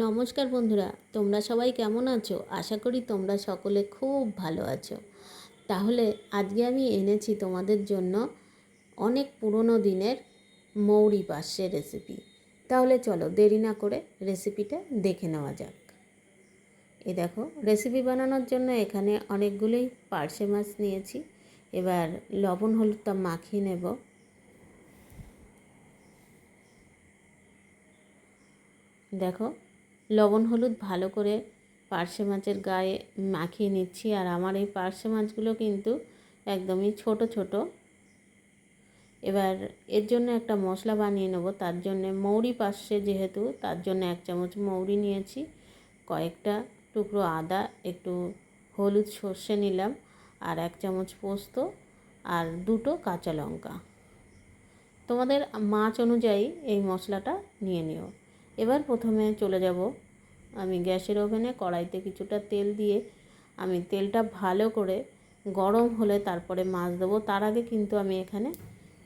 নমস্কার বন্ধুরা, তোমরা সবাই কেমন আছো? আশা করি তোমরা সকলে খুব ভালো আছো। তাহলে আজকে আমি এনেছি তোমাদের জন্য অনেক পুরনো দিনের মৌরি পার্শ্বের রেসিপি। তাহলে চলো দেরি না করে রেসিপিটা দেখে নেওয়া যাক। এই দেখো, রেসিপি বানানোর জন্য এখানে অনেকগুলোই পার্শে মাছ নিয়েছি। এবার লবণ হলুদটা মাখিয়ে নেব। দেখো, লবণ হলুদ ভালো করে পার্শে মাছের গায়ে মাখিয়ে নিচ্ছি। আর আমার এই পার্শে মাছগুলো কিন্তু একদমই ছোট ছোট। এবার এর জন্য একটা মশলা বানিয়ে নেব। তার জন্যে মৌরি পার্শে যেহেতু, তার জন্য 1 চামচ মৌরি নিয়েছি, কয়েকটা টুকরো আদা, একটু হলুদ সর্ষে নিলাম, আর 1 চামচ পোস্ত, আর 2টো কাঁচা লঙ্কা। তোমাদের মাছ অনুযায়ী এই মশলাটা নিয়ে নিও। এবার প্রথমে চলে যাব আমি গ্যাসের ওভেনে। কড়াইতে কিছুটা তেল দিয়ে আমি তেলটা ভালো করে গরম হলে তারপরে মাছ দেবো। তার আগে কিন্তু আমি এখানে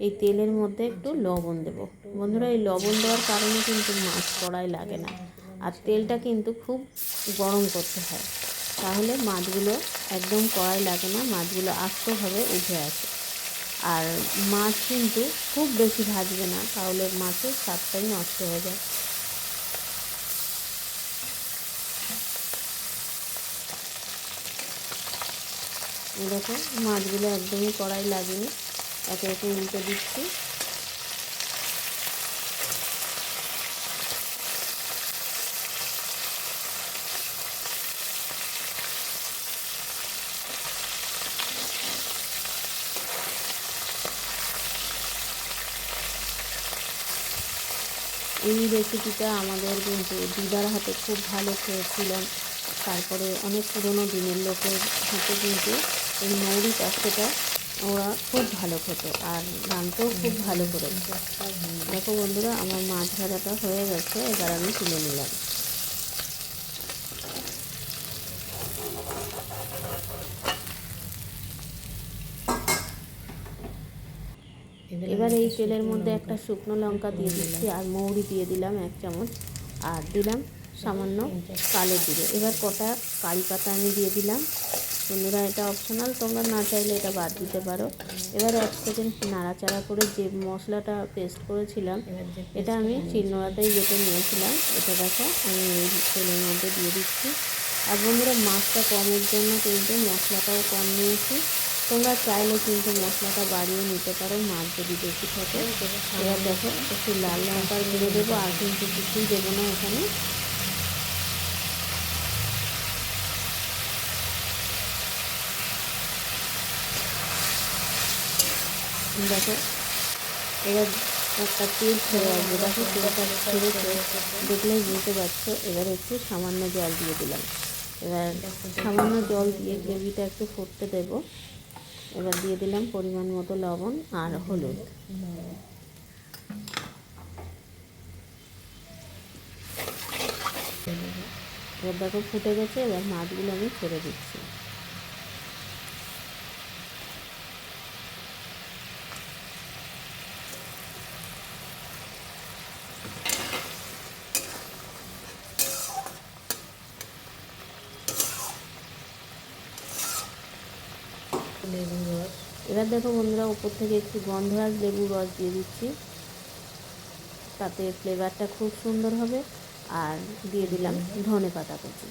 এই তেলের মধ্যে একটু লবণ দেব। বন্ধুরা, এই লবণ দেওয়ার কারণে কিন্তু মাছ কড়াই লাগে না। আর তেলটা কিন্তু খুব গরম করতে হয়, তাহলে মাছগুলো একদম কড়াই লাগে না, মাছগুলো আস্তভাবে উঠে আসে। আর মাছ কিন্তু খুব বেশি ভাজবে না, তাহলে মাছের স্বাদটাই নষ্ট হয়ে যায়। দেখো, মাছগুলো একদমই কড়াই লাগেনি, একে একে উল্টে দিচ্ছি। এই রেসিপিটা আমাদের কিন্তু দিদার হাতে খুব ভালো খেয়েছিলাম। তারপরে অনেক পুরনো দিনের লোকের হাতে কিন্তু এই মৌরি পার্শ্বেটা ওরা খুব ভালো খেত, আর রান্নাও খুব ভালো করে। দেখো বন্ধুরা, আমার মাছ ভাজাটা হয়ে গেছে, এবার আমি তুলে নিলাম। এবার এই তেলের মধ্যে একটা শুকনো লঙ্কা দিয়ে দিচ্ছি, আর মৌরি দিয়ে দিলাম 1 চামচ, আর দিলাম সামান্য কালো জিরে। এবার কটা কারি পাতা আমি দিয়ে দিলাম। বন্ধুরা, এটা অপশনাল, তোমরা না চাইলে এটা বাদ দিতে পারো। এবার 1 সেকেন্ড নাড়াচাড়া করে যে মশলাটা পেস্ট করেছিলাম, এটা আমি শিলনোড়াতেই বেটে নিয়েছিলাম। এটা দেখো আমি এই তেলের মধ্যে দিয়ে দিচ্ছি। আর বন্ধুরা, মাছটা কমের জন্য কিন্তু মশলাটাও কম নিয়েছি। তোমরা চাইলে কিন্তু মশলাটা বাড়িয়ে নিতে পারো, মাছ যদি বেশি থাকে। এবার দেখো, একটু লাল লঙ্কার গুঁড়ো দেবো, আর কিন্তু কিছুই দেবো না এখানে। দেখো, এবার একটা তেল ছেড়ে আসবে। দেখো, তেলটা ছেড়েছে, দেখলেই বুঝতে পারছো। এবার একটু সামান্য জল দিয়ে দিলাম। এবার সামান্য জল দিয়ে গ্রেভিটা একটু ফুটতে দেবো। এবার দিয়ে দিলাম পরিমাণ মতো লবণ আর হলুদ। এবার দেখো ফুটে গেছে, এবার মাছগুলো আমি ছেড়ে দিচ্ছি। লেবুর রস, এবার দেখো বন্ধুরা, উপর থেকে একটু গন্ধরাজ লেবুর রস দিয়ে দিচ্ছি, তাতে ফ্লেভারটা খুব সুন্দর হবে। আর দিয়ে দিলাম ধনেপাতা কুচি।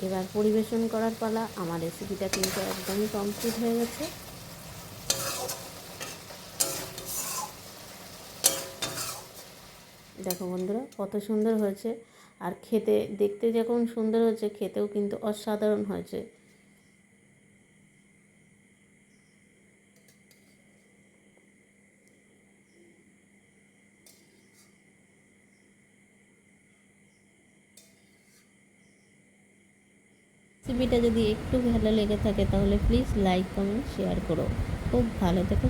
এবার পরিবেশন করার পালা। আমার রেসিপিটা কিন্তু একদমই কমপ্লিট হয়ে গেছে। দেখো বন্ধুরা, কত সুন্দর হয়েছে। আর খেতে, দেখতে যখন সুন্দর হয়েছে, খেতেও কিন্তু অসাধারণ হয়েছে। রেসিপিটা যদি একটু ভালো লেগে থাকে তাহলে প্লিজ লাইক, কমেন্ট, শেয়ার করো। খুব ভালো থেকো।